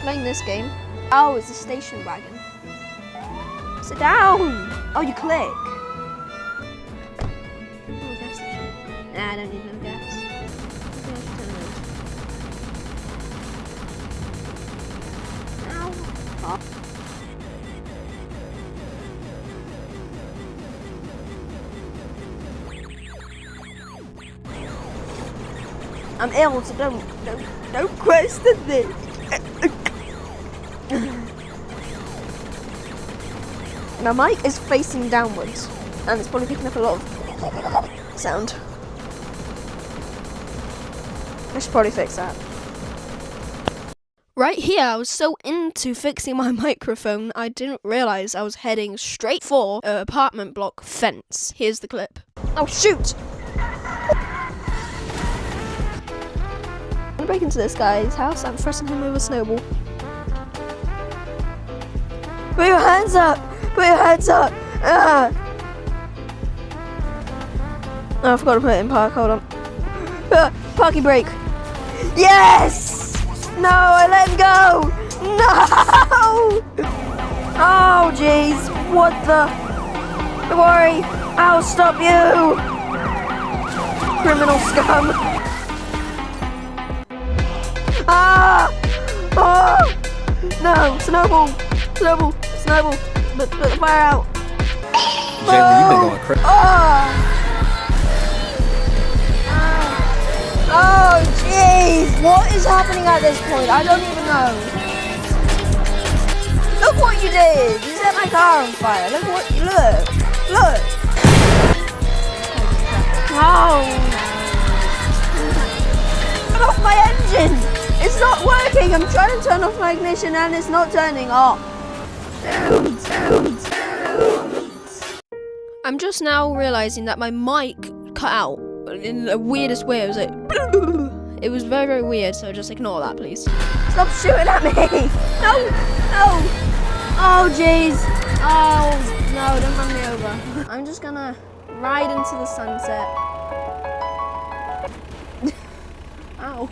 playing this game. Oh, it's a station wagon. Sit down! Oh, you click. Oh, gas station. Nah, I don't need no gas. Ow. Oh. I'm ill, so don't question this. My mic is facing downwards, and it's probably picking up a lot of sound. I should probably fix that. Right here, I was so into fixing my microphone, I didn't realise I was heading straight for an apartment block fence. Here's the clip. Oh, shoot! I'm gonna break into this guy's house. I'm thrusting him with a snowball. Put your hands up! Put your hands up! Ah. Oh, I forgot to put it in park. Hold on. Parking brake. Yes! No, I let him go! No! Oh, jeez. What the? Don't worry. I'll stop you! Criminal scum. Ah! Oh! No! Snowball! Snowball! Snowball! Put the fire out! Jalen, you've been going crazy. Oh, jeez! What is happening at this point? I don't even know. Look what you did! You set my car on fire. Look what you look! Look! Oh no! Turn off my engine! It's not working! I'm trying to turn off my ignition and it's not turning off. I'm just now realising that my mic cut out in the weirdest way. It was like, it was very, very weird, so just ignore that, please. Stop shooting at me! No! No! Oh, jeez! Oh, no, don't run me over. I'm just gonna ride into the sunset. Ow.